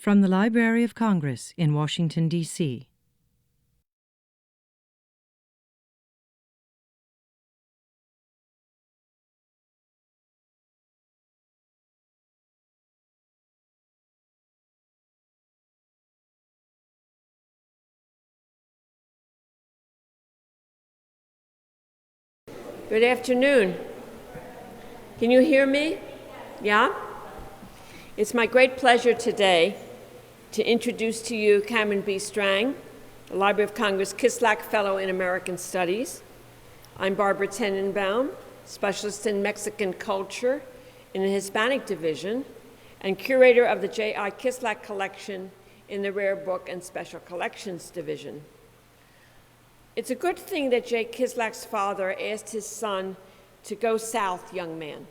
From the Library of Congress in Washington, D.C. Good afternoon. Can you hear me? Yeah? It's my great pleasure today to introduce to you Cameron B. Strang, the Library of Congress Kislak Fellow in American Studies. I'm Barbara Tenenbaum, specialist in Mexican culture in the Hispanic Division and curator of the J.I. Kislak Collection in the Rare Book and Special Collections Division. It's a good thing that J. Kislak's father asked his son to go south, young man,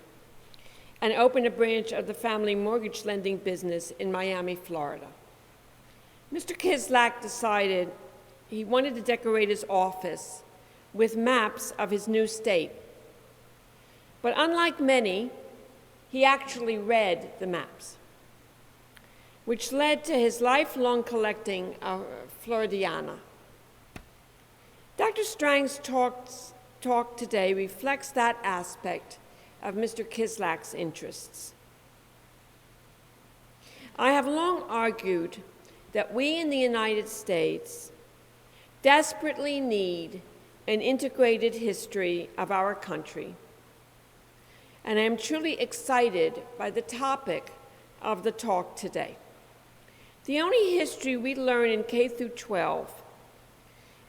and open a branch of the family mortgage lending business in Miami, Florida. Mr. Kislak decided he wanted to decorate his office with maps of his new state. But unlike many, he actually read the maps, which led to his lifelong collecting of Floridiana. Dr. Strang's talk today reflects that aspect of Mr. Kislak's interests. I have long argued that we in the United States desperately need an integrated history of our country, and I am truly excited by the topic of the talk today. The only history we learn in K through 12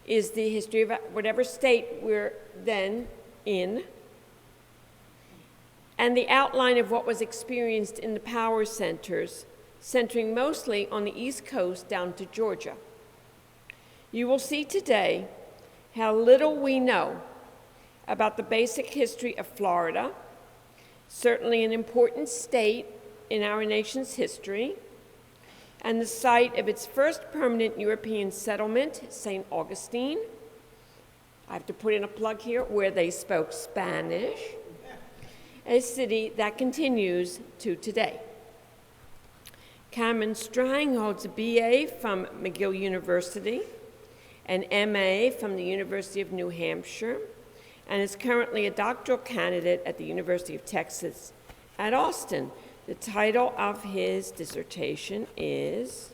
is the history of whatever state we're then in, and the outline of what was experienced in the power centers, centering mostly on the East Coast down to Georgia. You will see today how little we know about the basic history of Florida, certainly an important state in our nation's history, and the site of its first permanent European settlement, St. Augustine. I have to put in a plug here, where they spoke Spanish, a city that continues to today. Cameron Strang holds a BA from McGill University, an MA from the University of New Hampshire, and is currently a doctoral candidate at the University of Texas at Austin. The title of his dissertation is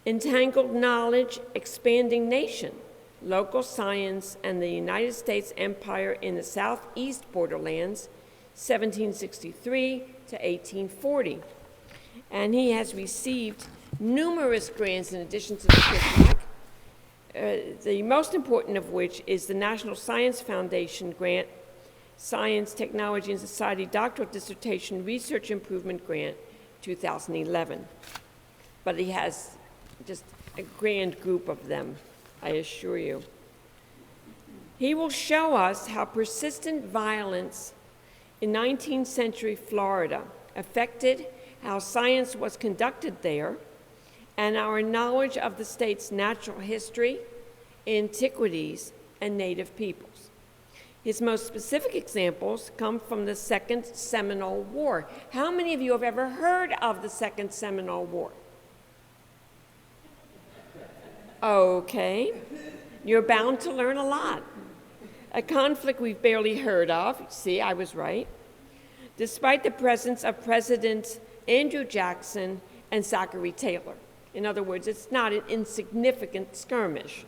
Entangled Knowledge, Expanding Nation, Local Science and the United States Empire in the Southeast Borderlands, 1763 to 1840. And he has received numerous grants in addition to the Kislak, the most important of which is the National Science Foundation grant, Science, Technology, and Society Doctoral Dissertation Research Improvement Grant, 2011. But he has just a grand group of them, I assure you. He will show us how persistent violence in 19th century Florida affected how science was conducted there and our knowledge of the state's natural history, antiquities, and native peoples. His most specific examples come from the Second Seminole War. How many of you have ever heard of the Second Seminole War? Okay, you're bound to learn a lot. A conflict we've barely heard of. See, I was right. Despite the presence of Presidents Andrew Jackson and Zachary Taylor. In other words, it's not an insignificant skirmish.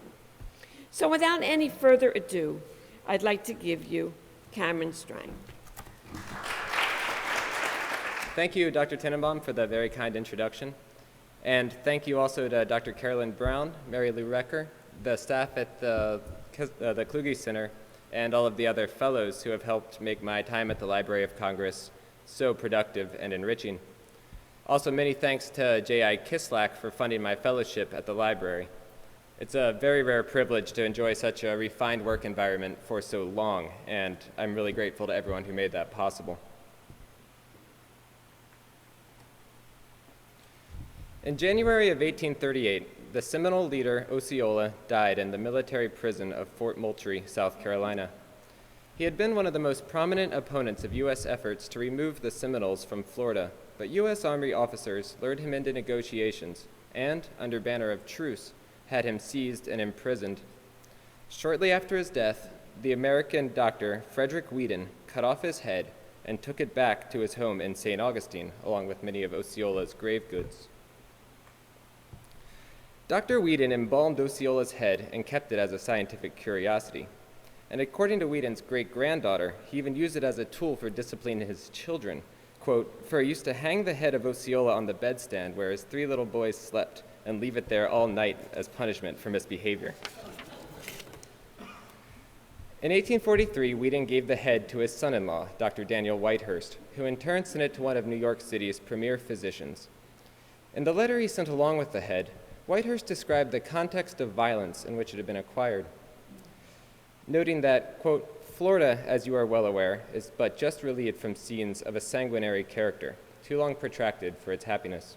So without any further ado, I'd like to give you Cameron Strang. Thank you, Dr. Tenenbaum, for the very kind introduction. And thank you also to Dr. Carolyn Brown, Mary Lou Recker, the staff at the Kluge Center, and all of the other fellows who have helped make my time at the Library of Congress so productive and enriching. Also, many thanks to J.I. Kislak for funding my fellowship at the library. It's a very rare privilege to enjoy such a refined work environment for so long, and I'm really grateful to everyone who made that possible. In January of 1838, the Seminole leader Osceola died in the military prison of Fort Moultrie, South Carolina. He had been one of the most prominent opponents of U.S. efforts to remove the Seminoles from Florida, but U.S. Army officers lured him into negotiations and, under banner of truce, had him seized and imprisoned. Shortly after his death, the American doctor Frederick Whedon cut off his head and took it back to his home in St. Augustine, along with many of Osceola's grave goods. Dr. Whedon embalmed Osceola's head and kept it as a scientific curiosity. And according to Whedon's great-granddaughter, he even used it as a tool for disciplining his children. Quote, "For he used to hang the head of Osceola on the bedstand where his 3 little boys slept and leave it there all night as punishment for misbehavior." In 1843, Whedon gave the head to his son-in-law, Dr. Daniel Whitehurst, who in turn sent it to one of New York City's premier physicians. In the letter he sent along with the head, Whitehurst described the context of violence in which it had been acquired, noting that, quote, "Florida, as you are well aware, is but just relieved from scenes of a sanguinary character, too long protracted for its happiness."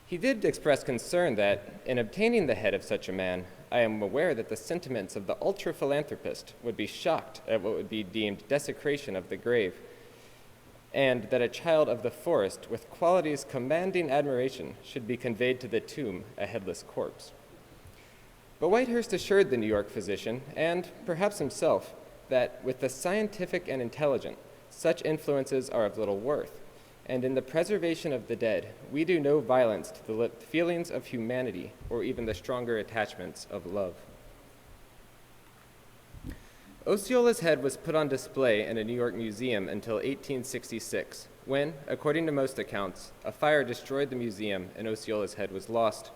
He did express concern that, in obtaining the head of such a man, I am aware that the sentiments of the ultra-philanthropist would be shocked at what would be deemed desecration of the grave, and that a child of the forest with qualities commanding admiration should be conveyed to the tomb a headless corpse. But Whitehurst assured the New York physician, and perhaps himself, that with the scientific and intelligent, such influences are of little worth, and in the preservation of the dead, we do no violence to the feelings of humanity or even the stronger attachments of love. Osceola's head was put on display in a New York museum until 1866, when, according to most accounts, a fire destroyed the museum and Osceola's head was lost.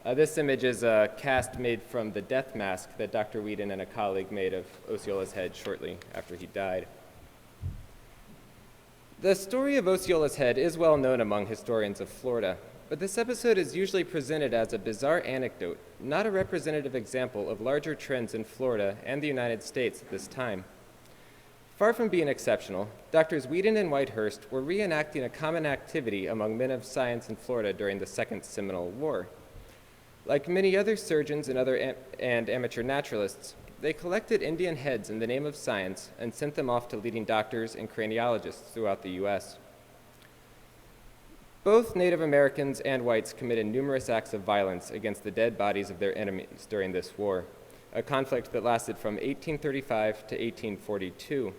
This image is a cast made from the death mask that Dr. Whedon and a colleague made of Osceola's head shortly after he died. The story of Osceola's head is well known among historians of Florida, but this episode is usually presented as a bizarre anecdote, not a representative example of larger trends in Florida and the United States at this time. Far from being exceptional, Drs. Whedon and Whitehurst were reenacting a common activity among men of science in Florida during the Second Seminole War. Like many other surgeons and amateur naturalists, they collected Indian heads in the name of science and sent them off to leading doctors and craniologists throughout the U.S. Both Native Americans and whites committed numerous acts of violence against the dead bodies of their enemies during this war, a conflict that lasted from 1835 to 1842.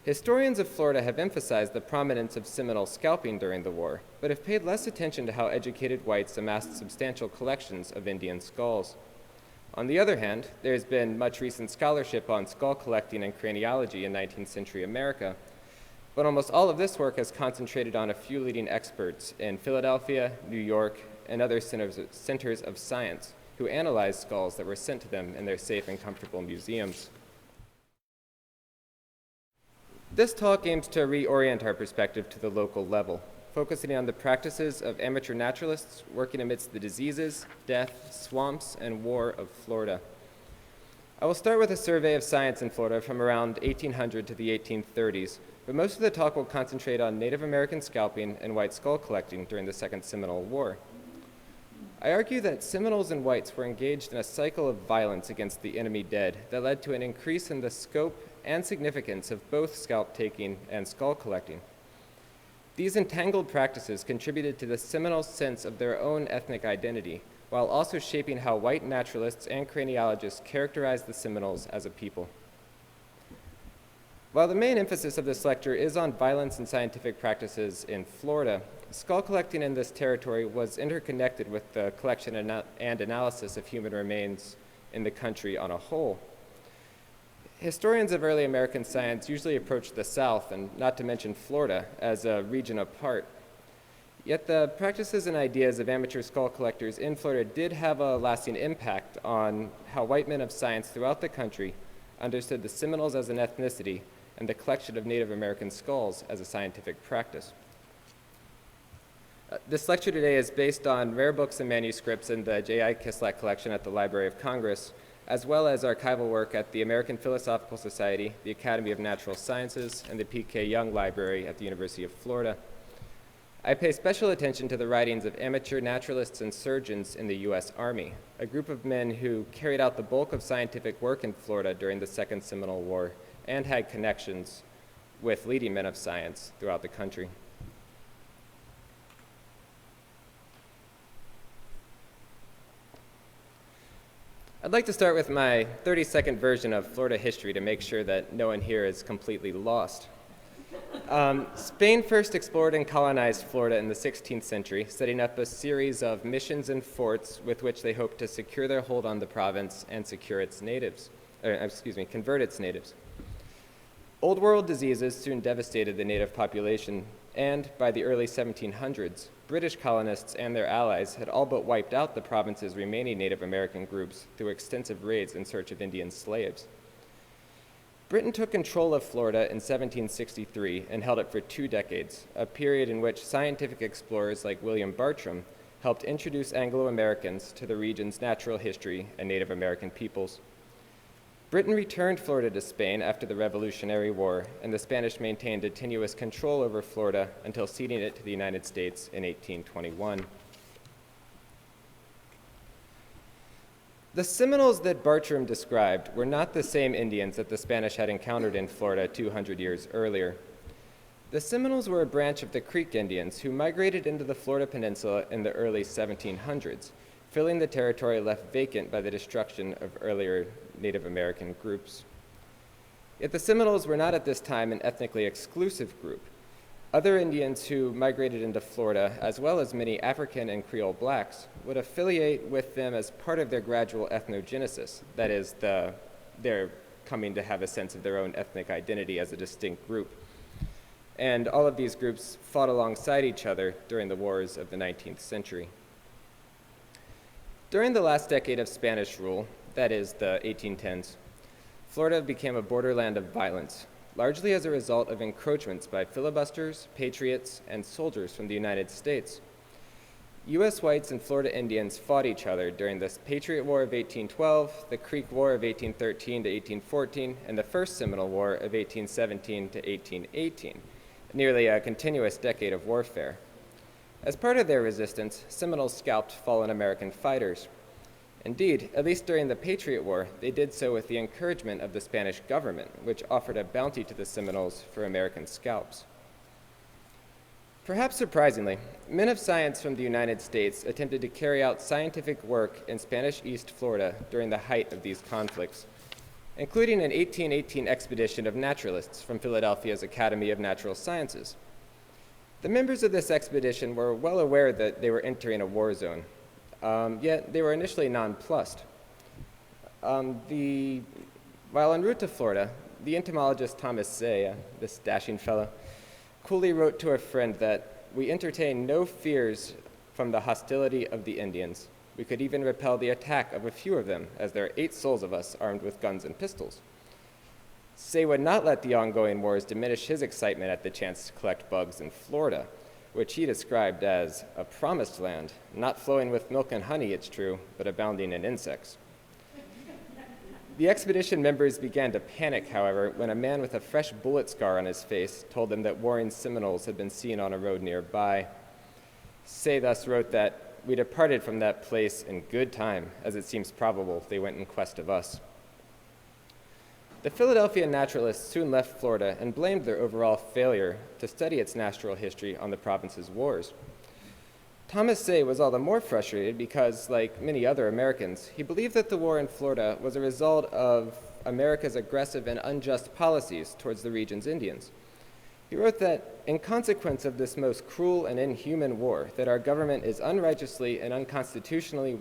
Historians of Florida have emphasized the prominence of Seminole scalping during the war, but have paid less attention to how educated whites amassed substantial collections of Indian skulls. On the other hand, there has been much recent scholarship on skull collecting and craniology in 19th century America, but almost all of this work has concentrated on a few leading experts in Philadelphia, New York, and other centers of science who analyzed skulls that were sent to them in their safe and comfortable museums. This talk aims to reorient our perspective to the local level, focusing on the practices of amateur naturalists working amidst the diseases, death, swamps, and war of Florida. I will start with a survey of science in Florida from around 1800 to the 1830s, but most of the talk will concentrate on Native American scalping and white skull collecting during the Second Seminole War. I argue that Seminoles and whites were engaged in a cycle of violence against the enemy dead that led to an increase in the scope and significance of both scalp taking and skull collecting. These entangled practices contributed to the Seminoles' sense of their own ethnic identity, while also shaping how white naturalists and craniologists characterized the Seminoles as a people. While the main emphasis of this lecture is on violence and scientific practices in Florida, skull collecting in this territory was interconnected with the collection and analysis of human remains in the country on a whole. Historians of early American science usually approach the South, and not to mention Florida, as a region apart. Yet the practices and ideas of amateur skull collectors in Florida did have a lasting impact on how white men of science throughout the country understood the Seminoles as an ethnicity and the collection of Native American skulls as a scientific practice. This lecture today is based on rare books and manuscripts in the J.I. Kislak collection at the Library of Congress, as well as archival work at the American Philosophical Society, the Academy of Natural Sciences, and the P.K. Young Library at the University of Florida. I pay special attention to the writings of amateur naturalists and surgeons in the U.S. Army, a group of men who carried out the bulk of scientific work in Florida during the Second Seminole War and had connections with leading men of science throughout the country. I'd like to start with my 30-second version of Florida history to make sure that no one here is completely lost. Spain first explored and colonized Florida in the 16th century, setting up a series of missions and forts with which they hoped to secure their hold on the province and secure its natives, convert its natives. Old World diseases soon devastated the native population, and by the early 1700s, British colonists and their allies had all but wiped out the province's remaining Native American groups through extensive raids in search of Indian slaves. Britain took control of Florida in 1763 and held it for 2 decades, a period in which scientific explorers like William Bartram helped introduce Anglo-Americans to the region's natural history and Native American peoples. Britain returned Florida to Spain after the Revolutionary War, and the Spanish maintained a tenuous control over Florida until ceding it to the United States in 1821. The Seminoles that Bartram described were not the same Indians that the Spanish had encountered in Florida 200 years earlier. The Seminoles were a branch of the Creek Indians who migrated into the Florida Peninsula in the early 1700s, filling the territory left vacant by the destruction of earlier Native American groups. Yet the Seminoles were not at this time an ethnically exclusive group. Other Indians who migrated into Florida, as well as many African and Creole blacks, would affiliate with them as part of their gradual ethnogenesis, that is, they're coming to have a sense of their own ethnic identity as a distinct group. And all of these groups fought alongside each other during the wars of the 19th century. During the last decade of Spanish rule, that is, the 1810s, Florida became a borderland of violence, largely as a result of encroachments by filibusters, patriots, and soldiers from the United States. U.S. whites and Florida Indians fought each other during the Patriot War of 1812, the Creek War of 1813 to 1814, and the First Seminole War of 1817 to 1818, nearly a continuous decade of warfare. As part of their resistance, Seminoles scalped fallen American fighters. Indeed, at least during the Patriot War, they did so with the encouragement of the Spanish government, which offered a bounty to the Seminoles for American scalps. Perhaps surprisingly, men of science from the United States attempted to carry out scientific work in Spanish East Florida during the height of these conflicts, including an 1818 expedition of naturalists from Philadelphia's Academy of Natural Sciences. The members of this expedition were well aware that they were entering a war zone, yet they were initially nonplussed. While en route to Florida, the entomologist Thomas Say, this dashing fellow, coolly wrote to a friend that we entertain no fears from the hostility of the Indians. We could even repel the attack of a few of them, as there are 8 souls of us armed with guns and pistols. Say would not let the ongoing wars diminish his excitement at the chance to collect bugs in Florida, which he described as a promised land, not flowing with milk and honey, it's true, but abounding in insects. The expedition members began to panic, however, when a man with a fresh bullet scar on his face told them that warring Seminoles had been seen on a road nearby. Say thus wrote that, "We departed from that place in good time, as it seems probable they went in quest of us." The Philadelphia naturalists soon left Florida and blamed their overall failure to study its natural history on the province's wars. Thomas Say was all the more frustrated because, like many other Americans, he believed that the war in Florida was a result of America's aggressive and unjust policies towards the region's Indians. He wrote that, in consequence of this most cruel and inhuman war that our government is unrighteously and unconstitutionally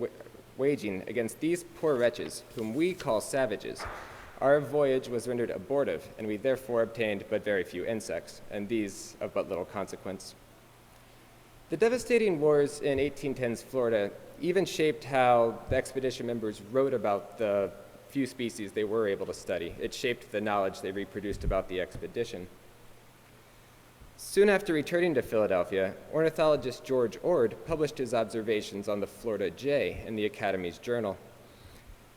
waging against these poor wretches, whom we call savages, our voyage was rendered abortive, and we therefore obtained but very few insects, and these of but little consequence. The devastating wars in 1810's Florida even shaped how the expedition members wrote about the few species they were able to study. It shaped the knowledge they reproduced about the expedition. Soon after returning to Philadelphia, ornithologist George Ord published his observations on the Florida jay in the Academy's journal.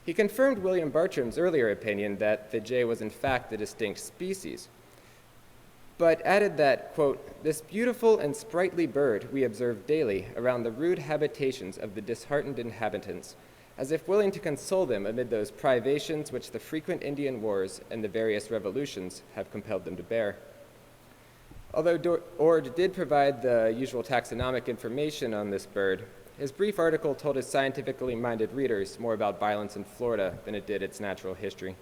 He confirmed William Bartram's earlier opinion that the jay was in fact a distinct species, but added that, quote, "This beautiful and sprightly bird we observe daily around the rude habitations of the disheartened inhabitants as if willing to console them amid those privations which the frequent Indian wars and the various revolutions have compelled them to bear. Although Ord did provide the usual taxonomic information on this bird, his brief article told his scientifically minded readers more about violence in Florida than it did its natural history.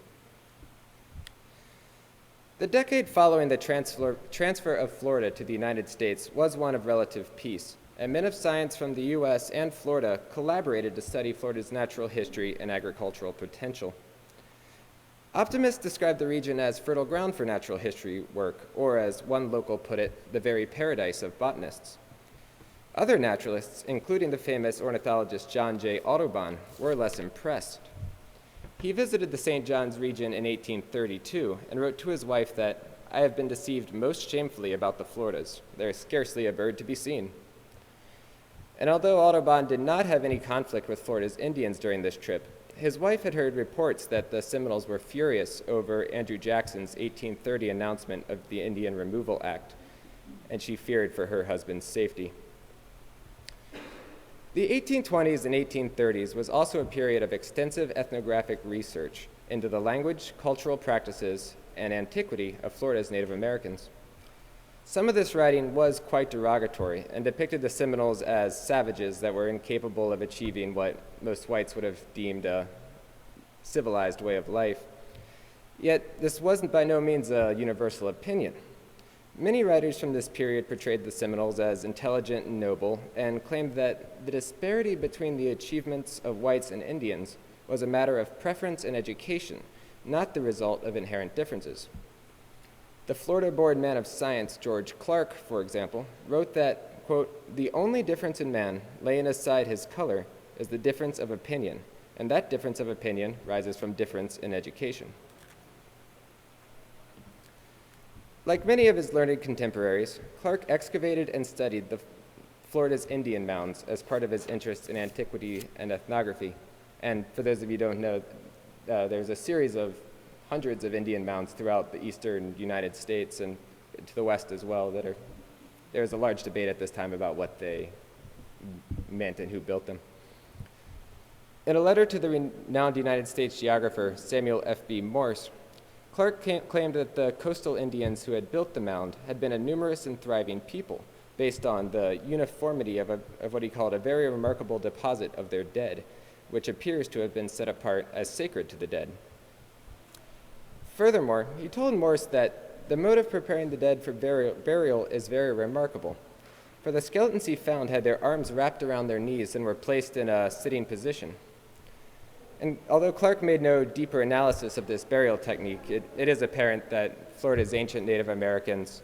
The decade following the transfer of Florida to the United States was one of relative peace, and men of science from the US and Florida collaborated to study Florida's natural history and agricultural potential. Optimists describe the region as fertile ground for natural history work, or as one local put it, the very paradise of botanists. Other naturalists, including the famous ornithologist John J. Audubon, were less impressed. He visited the St. John's region in 1832 and wrote to his wife that, "I have been deceived most shamefully about the Floridas. There is scarcely a bird to be seen." And although Audubon did not have any conflict with Florida's Indians during this trip, his wife had heard reports that the Seminoles were furious over Andrew Jackson's 1830 announcement of the Indian Removal Act, and she feared for her husband's safety. The 1820s and 1830s was also a period of extensive ethnographic research into the language, cultural practices, and antiquity of Florida's Native Americans. Some of this writing was quite derogatory and depicted the Seminoles as savages that were incapable of achieving what most whites would have deemed a civilized way of life. Yet this wasn't by no means a universal opinion. Many writers from this period portrayed the Seminoles as intelligent and noble and claimed that the disparity between the achievements of whites and Indians was a matter of preference and education, not the result of inherent differences. The Florida-born man of science, George Clark, for example, wrote that, quote, "The only difference in man, laying aside his color, is the difference of opinion, and that difference of opinion rises from difference in education." Like many of his learned contemporaries, Clark excavated and studied Florida's Indian mounds as part of his interest in antiquity and ethnography. And for those of you who don't know, there's a series of hundreds of Indian mounds throughout the eastern United States and to the west as well there's a large debate at this time about what they meant and who built them. In a letter to the renowned United States geographer Samuel F.B. Morse, Clark claimed that the coastal Indians who had built the mound had been a numerous and thriving people based on the uniformity of what he called a very remarkable deposit of their dead, which appears to have been set apart as sacred to the dead. Furthermore, he told Morse that the mode of preparing the dead for burial is very remarkable, for the skeletons he found had their arms wrapped around their knees and were placed in a sitting position. And although Clark made no deeper analysis of this burial technique, it is apparent that Florida's ancient Native Americans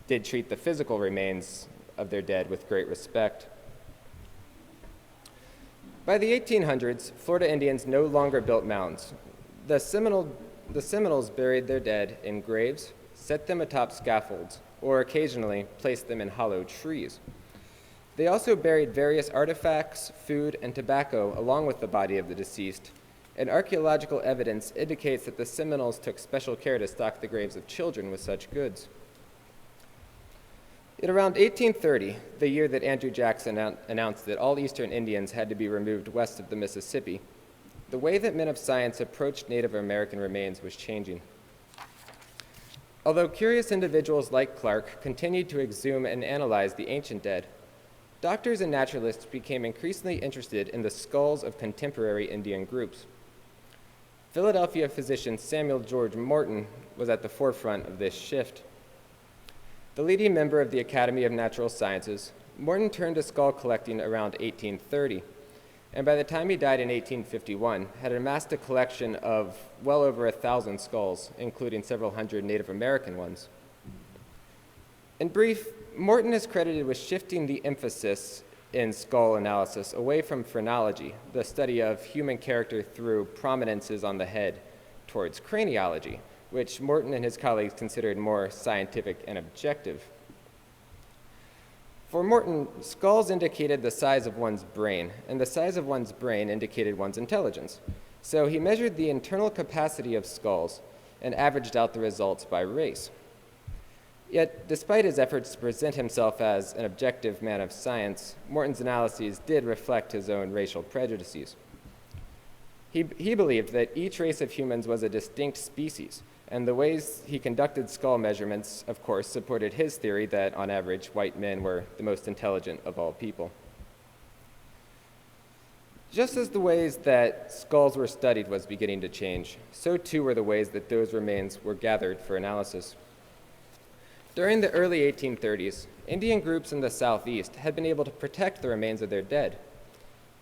did treat the physical remains of their dead with great respect. By the 1800s, Florida Indians no longer built mounds. The Seminoles buried their dead in graves, set them atop scaffolds, or occasionally placed them in hollow trees. They also buried various artifacts, food, and tobacco along with the body of the deceased, and archaeological evidence indicates that the Seminoles took special care to stock the graves of children with such goods. In around 1830, the year that Andrew Jackson announced that all eastern Indians had to be removed west of the Mississippi, the way that men of science approached Native American remains was changing. Although curious individuals like Clark continued to exhume and analyze the ancient dead, doctors and naturalists became increasingly interested in the skulls of contemporary Indian groups. Philadelphia physician Samuel George Morton was at the forefront of this shift. The leading member of the Academy of Natural Sciences, Morton turned to skull collecting around 1830, and by the time he died in 1851, had amassed a collection of well over 1,000 skulls, including several hundred Native American ones. In brief, Morton is credited with shifting the emphasis in skull analysis away from phrenology, the study of human character through prominences on the head, towards craniology, which Morton and his colleagues considered more scientific and objective. For Morton, skulls indicated the size of one's brain, and the size of one's brain indicated one's intelligence. So he measured the internal capacity of skulls and averaged out the results by race. Yet, despite his efforts to present himself as an objective man of science, Morton's analyses did reflect his own racial prejudices. He believed that each race of humans was a distinct species, and the ways he conducted skull measurements, of course, supported his theory that, on average, white men were the most intelligent of all people. Just as the ways that skulls were studied was beginning to change, so too were the ways that those remains were gathered for analysis. During the early 1830s, Indian groups in the Southeast had been able to protect the remains of their dead.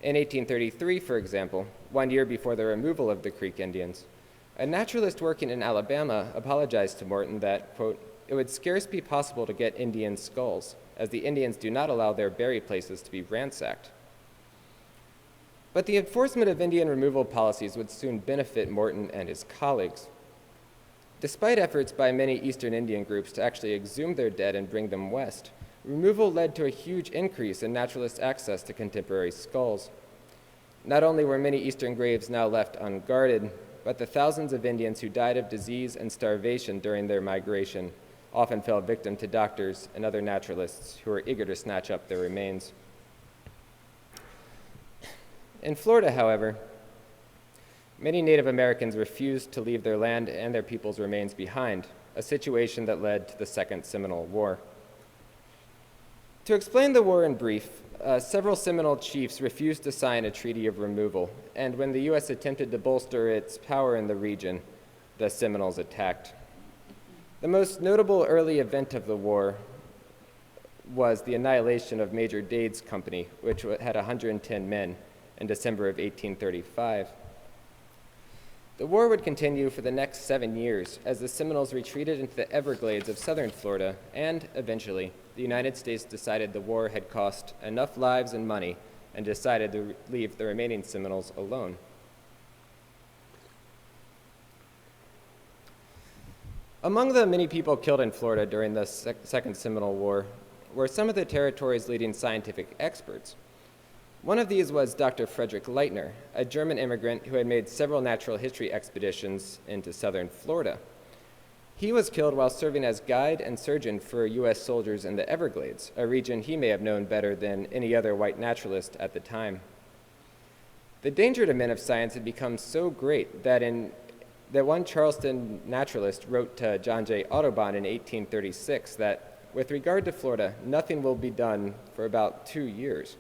In 1833, for example, 1 year before the removal of the Creek Indians, a naturalist working in Alabama apologized to Morton that, quote, "It would scarce be possible to get Indian skulls, as the Indians do not allow their bury places to be ransacked." But the enforcement of Indian removal policies would soon benefit Morton and his colleagues. Despite efforts by many Eastern Indian groups to actually exhume their dead and bring them west, removal led to a huge increase in naturalist access to contemporary skulls. Not only were many Eastern graves now left unguarded, but the thousands of Indians who died of disease and starvation during their migration often fell victim to doctors and other naturalists who were eager to snatch up their remains. In Florida, however, many Native Americans refused to leave their land and their people's remains behind, a situation that led to the Second Seminole War. To explain the war in brief, several Seminole chiefs refused to sign a treaty of removal, and when the U.S. attempted to bolster its power in the region, the Seminoles attacked. The most notable early event of the war was the annihilation of Major Dade's company, which had 110 men, in December of 1835. The war would continue for the next 7 years as the Seminoles retreated into the Everglades of southern Florida, and eventually, the United States decided the war had cost enough lives and money and decided to leave the remaining Seminoles alone. Among the many people killed in Florida during the Second Seminole War were some of the territory's leading scientific experts. One of these was Dr. Frederick Leitner, a German immigrant who had made several natural history expeditions into southern Florida. He was killed while serving as guide and surgeon for U.S. soldiers in the Everglades, a region he may have known better than any other white naturalist at the time. The danger to men of science had become so great that one Charleston naturalist wrote to John J. Audubon in 1836 that, with regard to Florida, nothing will be done for about 2 years.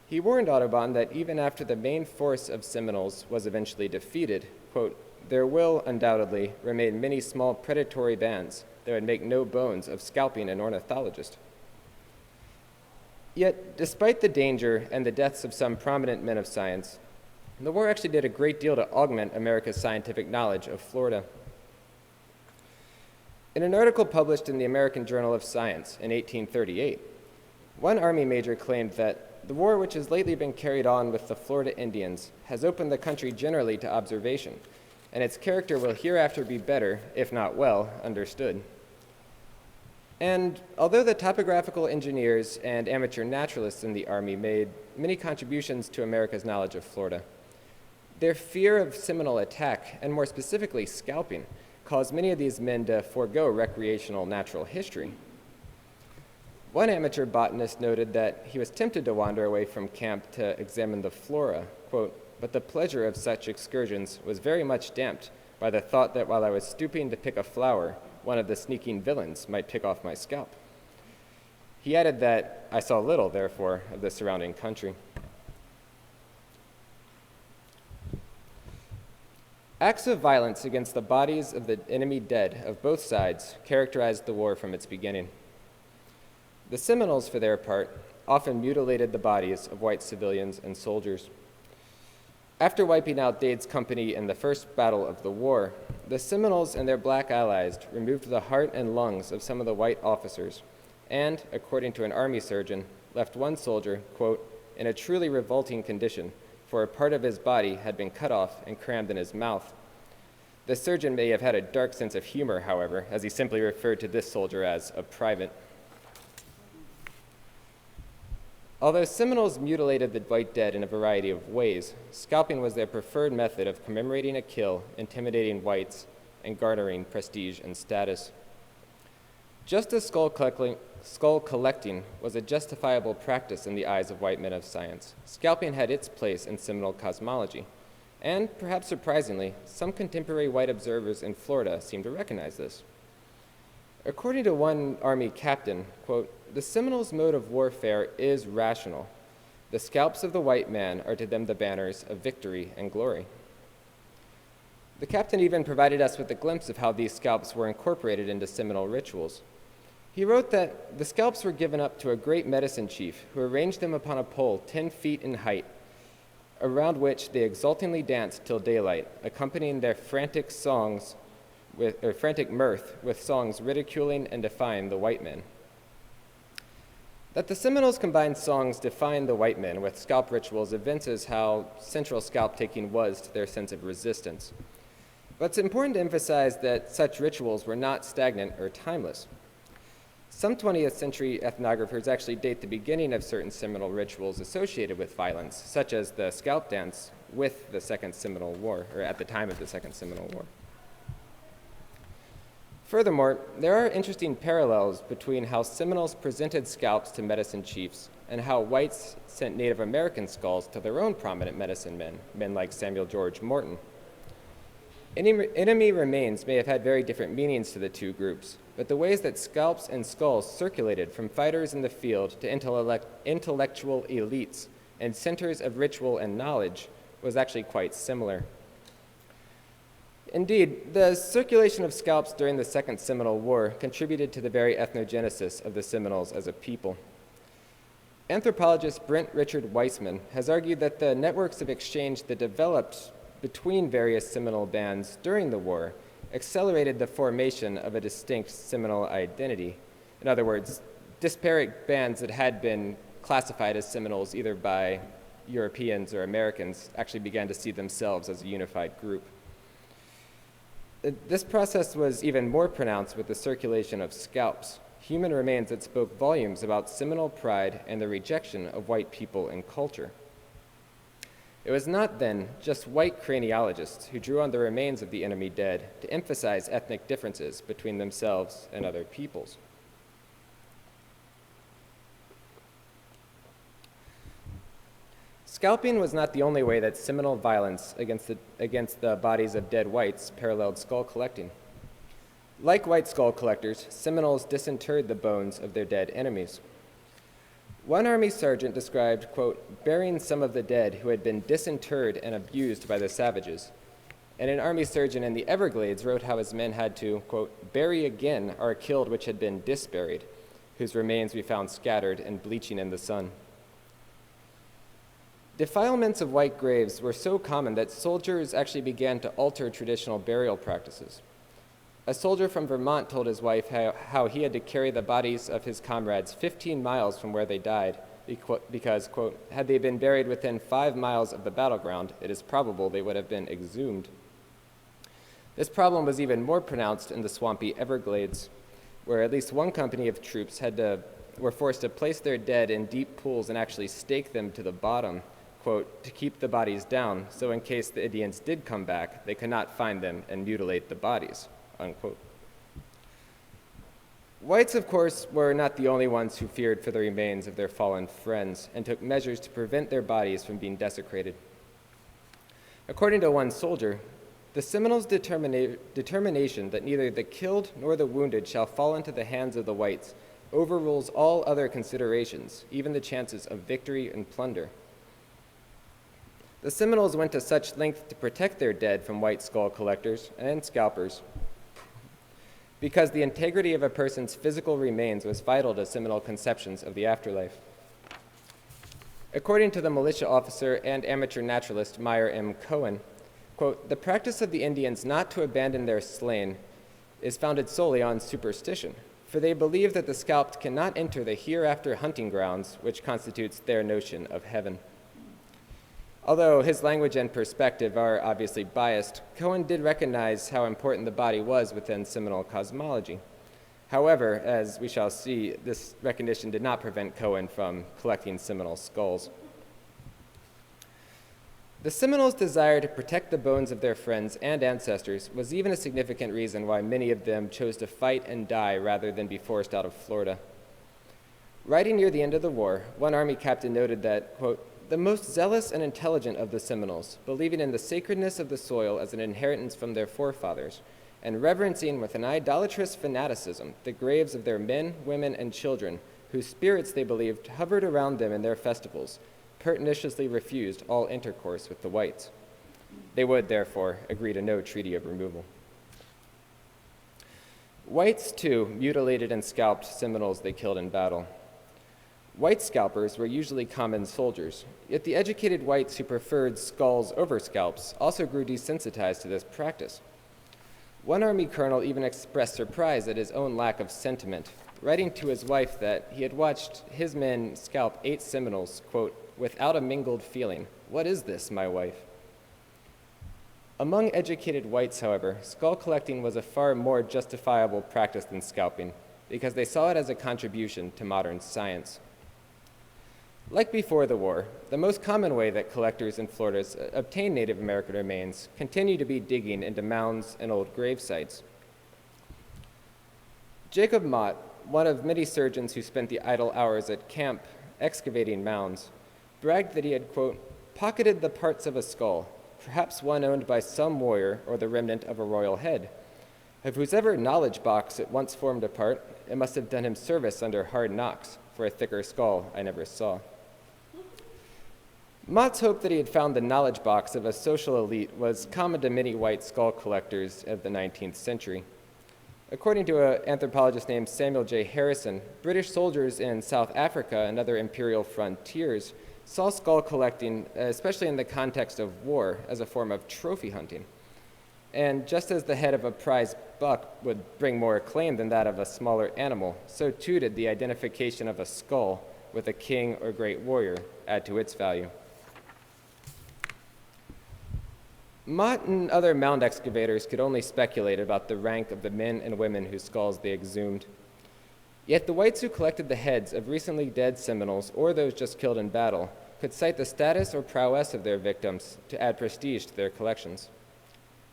He warned Audubon that even after the main force of Seminoles was eventually defeated, quote, "There will undoubtedly remain many small predatory bands that would make no bones of scalping an ornithologist." Yet, despite the danger and the deaths of some prominent men of science, the war actually did a great deal to augment America's scientific knowledge of Florida. In an article published in the American Journal of Science in 1838, one Army major claimed that the war which has lately been carried on with the Florida Indians has opened the country generally to observation, and its character will hereafter be better, if not well, understood. And although the topographical engineers and amateur naturalists in the Army made many contributions to America's knowledge of Florida, their fear of Seminole attack, and more specifically scalping, caused many of these men to forego recreational natural history. One amateur botanist noted that he was tempted to wander away from camp to examine the flora, quote, "But the pleasure of such excursions was very much damped by the thought that while I was stooping to pick a flower, one of the sneaking villains might pick off my scalp." He added that, "I saw little, therefore, of the surrounding country." Acts of violence against the bodies of the enemy dead of both sides characterized the war from its beginning. The Seminoles, for their part, often mutilated the bodies of white civilians and soldiers. After wiping out Dade's company in the first battle of the war, the Seminoles and their black allies removed the heart and lungs of some of the white officers and, according to an army surgeon, left one soldier, quote, "in a truly revolting condition, for a part of his body had been cut off and crammed in his mouth." The surgeon may have had a dark sense of humor, however, as he simply referred to this soldier as a private. Although Seminoles mutilated the white dead in a variety of ways, scalping was their preferred method of commemorating a kill, intimidating whites, and garnering prestige and status. Just as skull collecting was a justifiable practice in the eyes of white men of science, scalping had its place in Seminole cosmology. And perhaps surprisingly, some contemporary white observers in Florida seem to recognize this. According to one Army captain, quote, "The Seminoles' mode of warfare is rational. The scalps of the white man are to them the banners of victory and glory." The captain even provided us with a glimpse of how these scalps were incorporated into Seminole rituals. He wrote that the scalps were given up to a great medicine chief who arranged them upon a pole 10 feet in height, around which they exultingly danced till daylight, accompanying their frantic mirth with songs ridiculing and defying the white men. That the Seminoles combined songs defying the white men with scalp rituals evinces how central scalp taking was to their sense of resistance. But it's important to emphasize that such rituals were not stagnant or timeless. Some 20th century ethnographers actually date the beginning of certain Seminole rituals associated with violence, such as the scalp dance with the Second Seminole War, or at the time of the Second Seminole War. Furthermore, there are interesting parallels between how Seminoles presented scalps to medicine chiefs and how whites sent Native American skulls to their own prominent medicine men like Samuel George Morton. Enemy remains may have had very different meanings to the two groups, but the ways that scalps and skulls circulated from fighters in the field to intellectual elites and centers of ritual and knowledge was actually quite similar. Indeed, the circulation of scalps during the Second Seminole War contributed to the very ethnogenesis of the Seminoles as a people. Anthropologist Brent Richard Weissman has argued that the networks of exchange that developed between various Seminole bands during the war accelerated the formation of a distinct Seminole identity. In other words, disparate bands that had been classified as Seminoles either by Europeans or Americans actually began to see themselves as a unified group. This process was even more pronounced with the circulation of scalps, human remains that spoke volumes about Seminole pride and the rejection of white people and culture. It was not then just white craniologists who drew on the remains of the enemy dead to emphasize ethnic differences between themselves and other peoples. Scalping was not the only way that Seminole violence against the bodies of dead whites paralleled skull collecting. Like white skull collectors, Seminoles disinterred the bones of their dead enemies. One Army sergeant described, quote, burying some of the dead who had been disinterred and abused by the savages. And an Army surgeon in the Everglades wrote how his men had to, quote, bury again our killed which had been disburied, whose remains we found scattered and bleaching in the sun. Defilements of white graves were so common that soldiers actually began to alter traditional burial practices. A soldier from Vermont told his wife how he had to carry the bodies of his comrades 15 miles from where they died because, quote, had they been buried within 5 miles of the battleground, it is probable they would have been exhumed. This problem was even more pronounced in the swampy Everglades, where at least one company of troops were forced to place their dead in deep pools and actually stake them to the bottom, quote, to keep the bodies down, so in case the Indians did come back, they could not find them and mutilate the bodies, unquote. Whites, of course, were not the only ones who feared for the remains of their fallen friends and took measures to prevent their bodies from being desecrated. According to one soldier, the Seminoles' determination that neither the killed nor the wounded shall fall into the hands of the whites overrules all other considerations, even the chances of victory and plunder. The Seminoles went to such length to protect their dead from white skull collectors and scalpers because the integrity of a person's physical remains was vital to Seminole conceptions of the afterlife. According to the militia officer and amateur naturalist Meyer M. Cohen, quote, the practice of the Indians not to abandon their slain is founded solely on superstition, for they believe that the scalped cannot enter the hereafter hunting grounds, which constitutes their notion of heaven. Although his language and perspective are obviously biased, Cohen did recognize how important the body was within Seminole cosmology. However, as we shall see, this recognition did not prevent Cohen from collecting Seminole skulls. The Seminoles' desire to protect the bones of their friends and ancestors was even a significant reason why many of them chose to fight and die rather than be forced out of Florida. Writing near the end of the war, one Army captain noted that, quote, the most zealous and intelligent of the Seminoles, believing in the sacredness of the soil as an inheritance from their forefathers, and reverencing with an idolatrous fanaticism the graves of their men, women, and children, whose spirits they believed hovered around them in their festivals, pertinaciously refused all intercourse with the whites. They would, therefore, agree to no treaty of removal. Whites, too, mutilated and scalped Seminoles they killed in battle. White scalpers were usually common soldiers, yet the educated whites who preferred skulls over scalps also grew desensitized to this practice. One Army colonel even expressed surprise at his own lack of sentiment, writing to his wife that he had watched his men scalp 8 Seminoles, quote, without a mingled feeling. What is this, my wife? Among educated whites, however, skull collecting was a far more justifiable practice than scalping, because they saw it as a contribution to modern science. Like before the war, the most common way that collectors in Florida obtain Native American remains continue to be digging into mounds and old grave sites. Jacob Mott, one of many surgeons who spent the idle hours at camp excavating mounds, bragged that he had, quote, pocketed the parts of a skull, perhaps one owned by some warrior or the remnant of a royal head. Of whosever knowledge box it once formed a part, it must have done him service under hard knocks, for a thicker skull I never saw. Mott's hope that he had found the knowledge box of a social elite was common to many white skull collectors of the 19th century. According to an anthropologist named Samuel J. Harrison, British soldiers in South Africa and other imperial frontiers saw skull collecting, especially in the context of war, as a form of trophy hunting. And just as the head of a prize buck would bring more acclaim than that of a smaller animal, so too did the identification of a skull with a king or great warrior add to its value. Mott and other mound excavators could only speculate about the rank of the men and women whose skulls they exhumed. Yet the whites who collected the heads of recently dead Seminoles or those just killed in battle could cite the status or prowess of their victims to add prestige to their collections.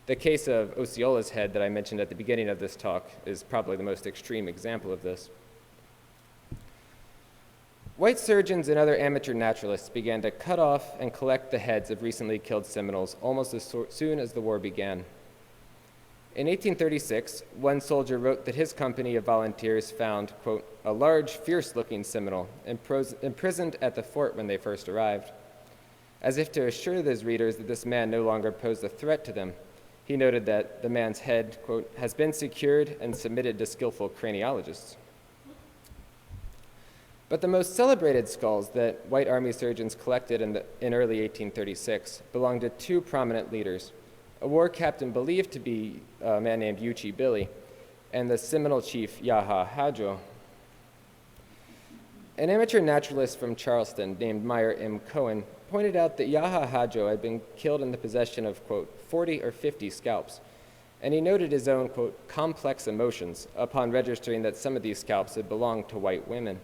The case of Osceola's head that I mentioned at the beginning of this talk is probably the most extreme example of this. White surgeons and other amateur naturalists began to cut off and collect the heads of recently killed Seminoles almost as soon as the war began. In 1836, one soldier wrote that his company of volunteers found, quote, a large, fierce-looking Seminole imprisoned at the fort when they first arrived. As if to assure his readers that this man no longer posed a threat to them, he noted that the man's head, quote, has been secured and submitted to skillful craniologists. But the most celebrated skulls that white army surgeons collected in early 1836 belonged to 2 prominent leaders, a war captain believed to be a man named Yuchi Billy, and the Seminole chief Yaha Hadjo. An amateur naturalist from Charleston named Meyer M. Cohen pointed out that Yaha Hadjo had been killed in the possession of, quote, 40 or 50 scalps, and he noted his own, quote, complex emotions upon registering that some of these scalps had belonged to white women.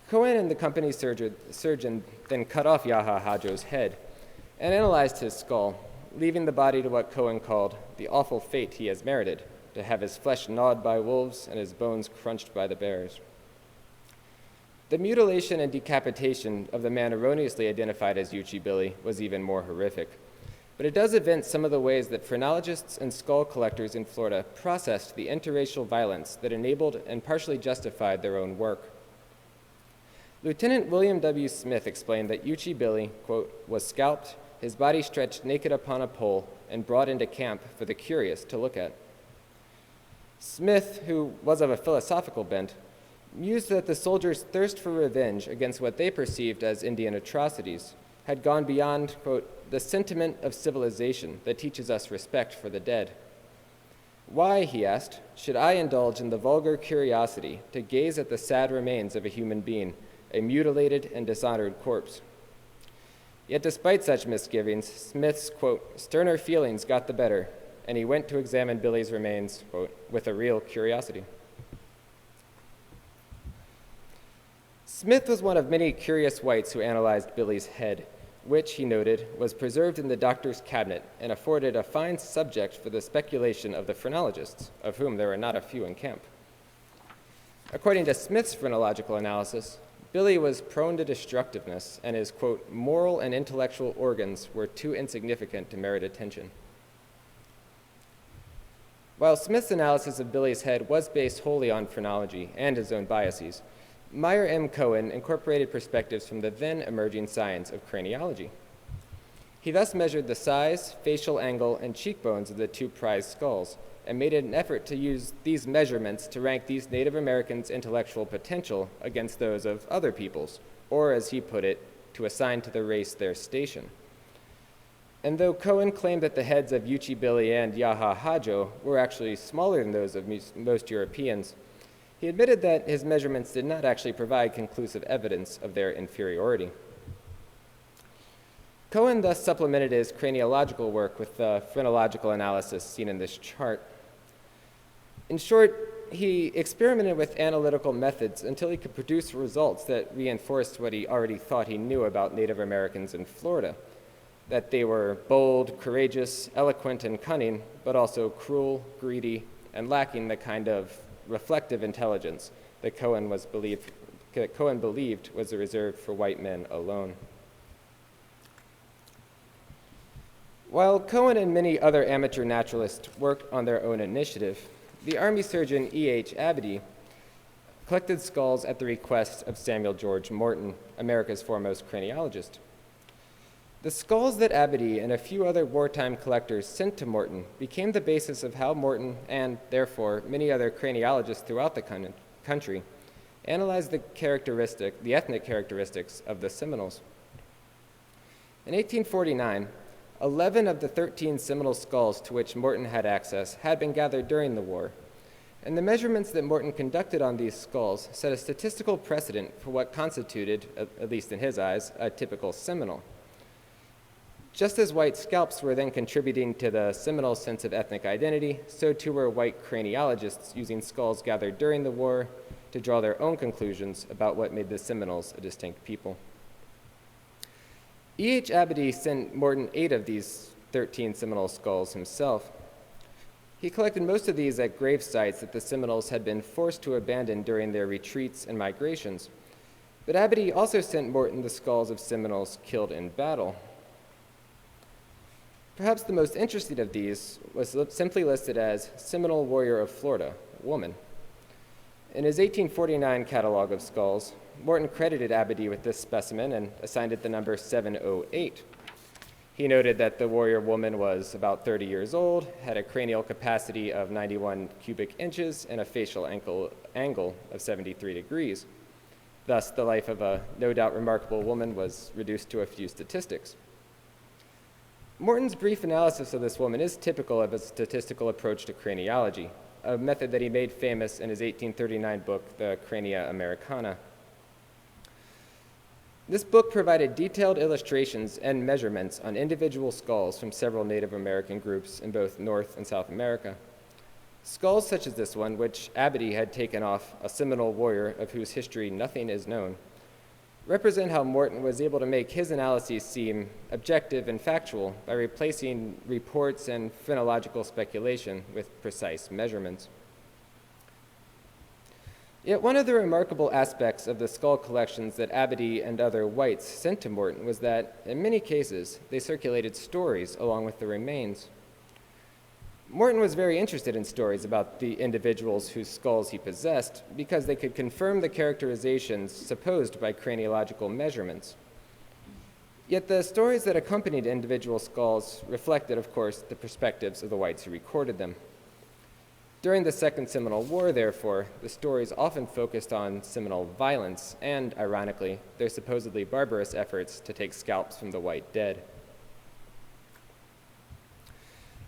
Cohen and the company's surgeon then cut off Yaha Hadjo's head and analyzed his skull, leaving the body to what Cohen called the awful fate he has merited, to have his flesh gnawed by wolves and his bones crunched by the bears. The mutilation and decapitation of the man erroneously identified as Yuchi Billy was even more horrific, but it does evince some of the ways that phrenologists and skull collectors in Florida processed the interracial violence that enabled and partially justified their own work. Lieutenant William W. Smith explained that Yuchi Billy, quote, was scalped, his body stretched naked upon a pole, and brought into camp for the curious to look at. Smith, who was of a philosophical bent, mused that the soldiers' thirst for revenge against what they perceived as Indian atrocities had gone beyond, quote, the sentiment of civilization that teaches us respect for the dead. Why, he asked, should I indulge in the vulgar curiosity to gaze at the sad remains of a human being, a mutilated and dishonored corpse? Yet despite such misgivings, Smith's, quote, sterner feelings got the better, and he went to examine Billy's remains, quote, with a real curiosity. Smith was one of many curious whites who analyzed Billy's head, which, he noted, was preserved in the doctor's cabinet and afforded a fine subject for the speculation of the phrenologists, of whom there were not a few in camp. According to Smith's phrenological analysis, Billy was prone to destructiveness, and his, quote, moral and intellectual organs were too insignificant to merit attention. While Smith's analysis of Billy's head was based wholly on phrenology and his own biases, Meyer M. Cohen incorporated perspectives from the then emerging science of craniology. He thus measured the size, facial angle, and cheekbones of the two prize skulls, and made an effort to use these measurements to rank these Native Americans' intellectual potential against those of other peoples, or as he put it, to assign to the race their station. And though Cohen claimed that the heads of Yuchi Billy and Yaha Hajo were actually smaller than those of most Europeans, he admitted that his measurements did not actually provide conclusive evidence of their inferiority. Cohen thus supplemented his craniological work with the phrenological analysis seen in this chart. In short, he experimented with analytical methods until he could produce results that reinforced what he already thought he knew about Native Americans in Florida, that they were bold, courageous, eloquent, and cunning, but also cruel, greedy, and lacking the kind of reflective intelligence that Cohen believed was reserved for white men alone. While Cohen and many other amateur naturalists worked on their own initiative, the Army surgeon E.H. Abedy collected skulls at the request of Samuel George Morton, America's foremost craniologist. The skulls that Abedy and a few other wartime collectors sent to Morton became the basis of how Morton, and therefore many other craniologists throughout the country, analyzed the ethnic characteristics of the Seminoles. In 1849, 11 of the 13 Seminole skulls to which Morton had access had been gathered during the war, and the measurements that Morton conducted on these skulls set a statistical precedent for what constituted, at least in his eyes, a typical Seminole. Just as white scalps were then contributing to the Seminole sense of ethnic identity, so too were white craniologists using skulls gathered during the war to draw their own conclusions about what made the Seminoles a distinct people. E.H. Abedy sent Morton 8 of these 13 Seminole skulls himself. He collected most of these at grave sites that the Seminoles had been forced to abandon during their retreats and migrations, but Abedy also sent Morton the skulls of Seminoles killed in battle. Perhaps the most interesting of these was simply listed as Seminole Warrior of Florida, woman. In his 1849 catalog of skulls, Morton credited Abedy with this specimen and assigned it the number 708. He noted that the warrior woman was about 30 years old, had a cranial capacity of 91 cubic inches, and a facial angle of 73 degrees. Thus, the life of a no doubt remarkable woman was reduced to a few statistics. Morton's brief analysis of this woman is typical of a statistical approach to craniology, a method that he made famous in his 1839 book, the Crania Americana. This book provided detailed illustrations and measurements on individual skulls from several Native American groups in both North and South America. Skulls such as this one, which Abedy had taken off a Seminole warrior of whose history nothing is known, represent how Morton was able to make his analyses seem objective and factual by replacing reports and phrenological speculation with precise measurements. Yet one of the remarkable aspects of the skull collections that Abedy and other whites sent to Morton was that, in many cases, they circulated stories along with the remains. Morton was very interested in stories about the individuals whose skulls he possessed because they could confirm the characterizations supposed by craniological measurements. Yet the stories that accompanied individual skulls reflected, of course, the perspectives of the whites who recorded them. During the Second Seminole War, therefore, the stories often focused on Seminole violence and, ironically, their supposedly barbarous efforts to take scalps from the white dead.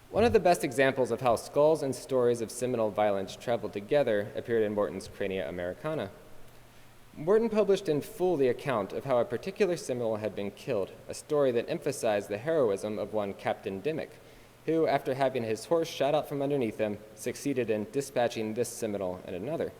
One of the best examples of how skulls and stories of Seminole violence traveled together appeared in Morton's Crania Americana. Morton published in full the account of how a particular Seminole had been killed, a story that emphasized the heroism of one Captain Dimmick, who, after having his horse shot out from underneath him, succeeded in dispatching this Seminole and another.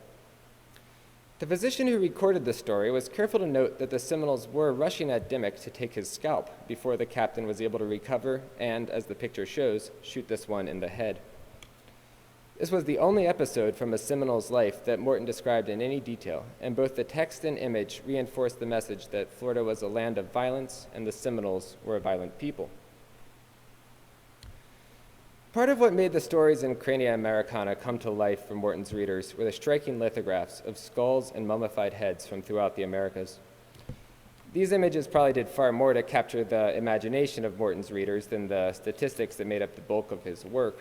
The physician who recorded the story was careful to note that the Seminoles were rushing at Dimmick to take his scalp before the captain was able to recover and, as the picture shows, shoot this one in the head. This was the only episode from a Seminole's life that Morton described in any detail, and both the text and image reinforced the message that Florida was a land of violence and the Seminoles were a violent people. Part of what made the stories in Crania Americana come to life for Morton's readers were the striking lithographs of skulls and mummified heads from throughout the Americas. These images probably did far more to capture the imagination of Morton's readers than the statistics that made up the bulk of his work.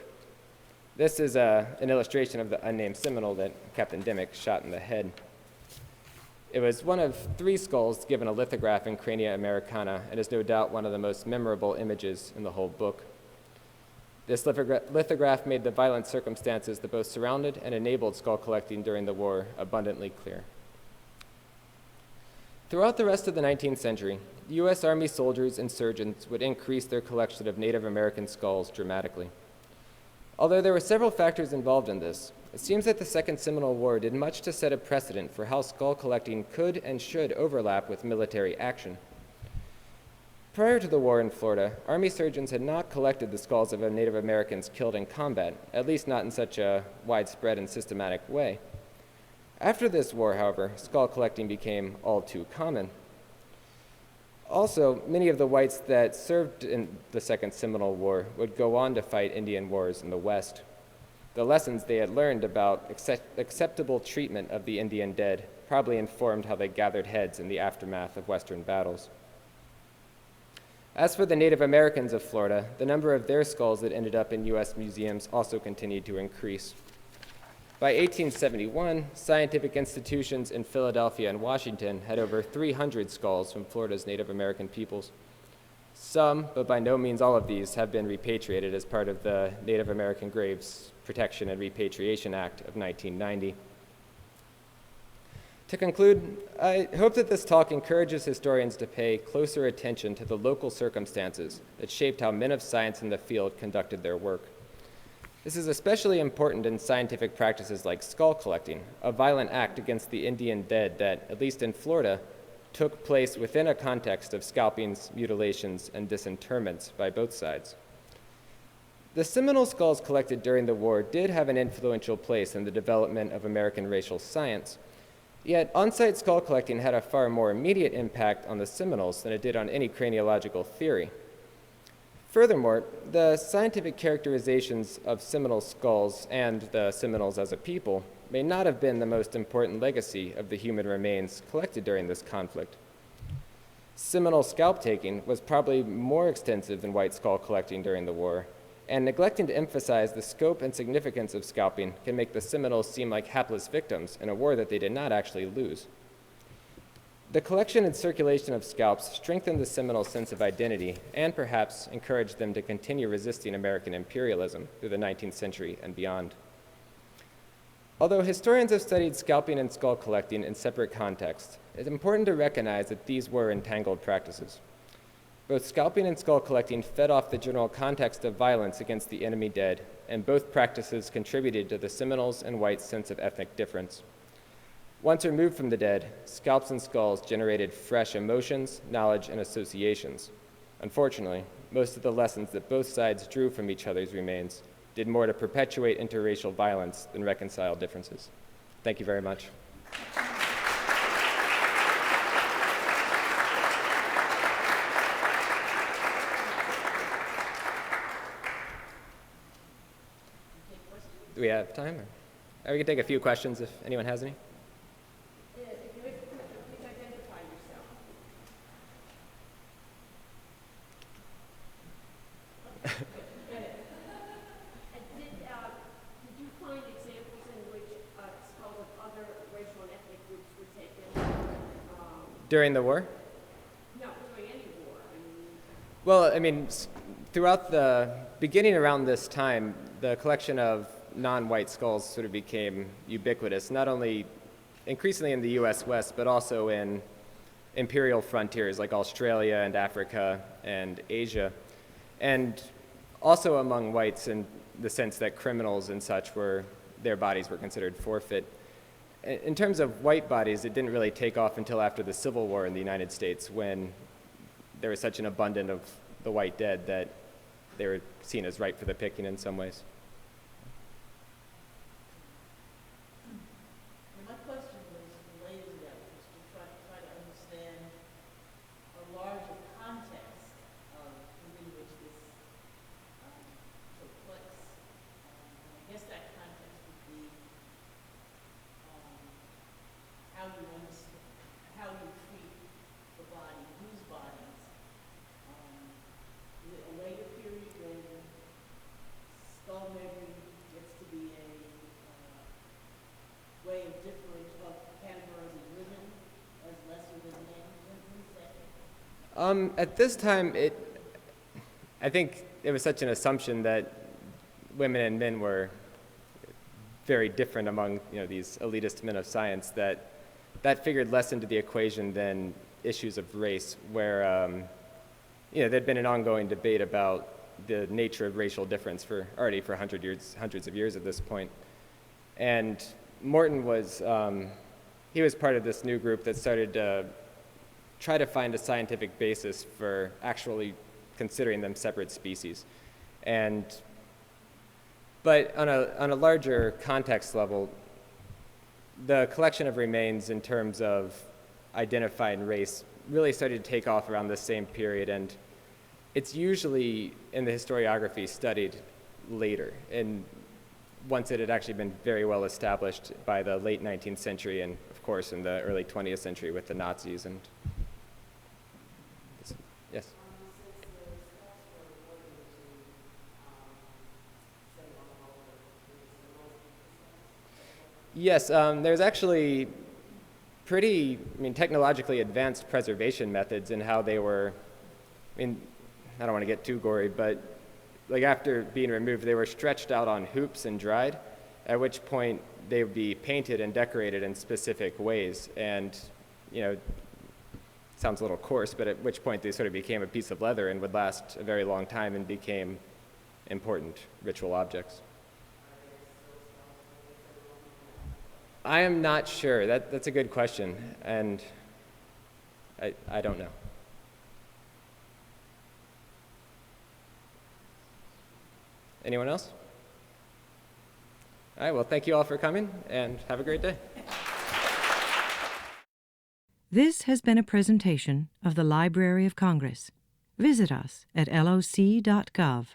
This is an illustration of the unnamed Seminole that Captain Dimmick shot in the head. It was one of 3 skulls given a lithograph in Crania Americana, and is no doubt one of the most memorable images in the whole book. This lithograph made the violent circumstances that both surrounded and enabled skull collecting during the war abundantly clear. Throughout the rest of the 19th century, U.S. Army soldiers and surgeons would increase their collection of Native American skulls dramatically. Although there were several factors involved in this, it seems that the Second Seminole War did much to set a precedent for how skull collecting could and should overlap with military action. Prior to the war in Florida, Army surgeons had not collected the skulls of Native Americans killed in combat, at least not in such a widespread and systematic way. After this war, however, skull collecting became all too common. Also, many of the whites that served in the Second Seminole War would go on to fight Indian wars in the West. The lessons they had learned about acceptable treatment of the Indian dead probably informed how they gathered heads in the aftermath of Western battles. As for the Native Americans of Florida, the number of their skulls that ended up in U.S. museums also continued to increase. By 1871, scientific institutions in Philadelphia and Washington had over 300 skulls from Florida's Native American peoples. Some, but by no means all of these, have been repatriated as part of the Native American Graves Protection and Repatriation Act of 1990. To conclude, I hope that this talk encourages historians to pay closer attention to the local circumstances that shaped how men of science in the field conducted their work. This is especially important in scientific practices like skull collecting, a violent act against the Indian dead that, at least in Florida, took place within a context of scalpings, mutilations, and disinterments by both sides. The Seminole skulls collected during the war did have an influential place in the development of American racial science. Yet, on-site skull collecting had a far more immediate impact on the Seminoles than it did on any craniological theory. Furthermore, the scientific characterizations of Seminole skulls and the Seminoles as a people may not have been the most important legacy of the human remains collected during this conflict. Seminole scalp taking was probably more extensive than white skull collecting during the war, and neglecting to emphasize the scope and significance of scalping can make the Seminoles seem like hapless victims in a war that they did not actually lose. The collection and circulation of scalps strengthened the Seminole sense of identity and perhaps encouraged them to continue resisting American imperialism through the 19th century and beyond. Although historians have studied scalping and skull collecting in separate contexts, it's important to recognize that these were entangled practices. Both scalping and skull collecting fed off the general context of violence against the enemy dead, and both practices contributed to the Seminoles and whites' sense of ethnic difference. Once removed from the dead, scalps and skulls generated fresh emotions, knowledge, and associations. Unfortunately, most of the lessons that both sides drew from each other's remains did more to perpetuate interracial violence than reconcile differences. Thank you very much. Do we have time? Or we can take a few questions if anyone has any. If you wish to please identify yourself. Did you find examples in which skulls of other racial and ethnic groups were taken? During the war? No, during any war. Well, I mean, throughout the beginning around this time, the collection of non-white skulls sort of became ubiquitous, not only increasingly in the U.S. West, but also in imperial frontiers like Australia and Africa and Asia, and also among whites in the sense that criminals and such their bodies were considered forfeit. In terms of white bodies, it didn't really take off until after the Civil War in the United States, when there was such an abundance of the white dead that they were seen as ripe for the picking in some ways. At this time, I think it was such an assumption that women and men were very different among these elitist men of science that figured less into the equation than issues of race, where there'd been an ongoing debate about the nature of racial difference for hundreds of years at this point. And Morton was he was part of this new group that started to try to find a scientific basis for actually considering them separate species. But on a larger context level, the collection of remains in terms of identifying race really started to take off around the same period, and it's usually in the historiography studied later, and once it had actually been very well established by the late 19th century and, of course, in the early 20th century with the Nazis. And yes? Yes, there's actually pretty, technologically advanced preservation methods in how they were, I don't want to get too gory, but like after being removed, they were stretched out on hoops and dried, at which point they would be painted and decorated in specific ways. And, sounds a little coarse, but at which point they sort of became a piece of leather and would last a very long time and became important ritual objects. I am not sure. That's a good question, and I don't know. Anyone else? All right, well, thank you all for coming, and have a great day. This has been a presentation of the Library of Congress. Visit us at loc.gov.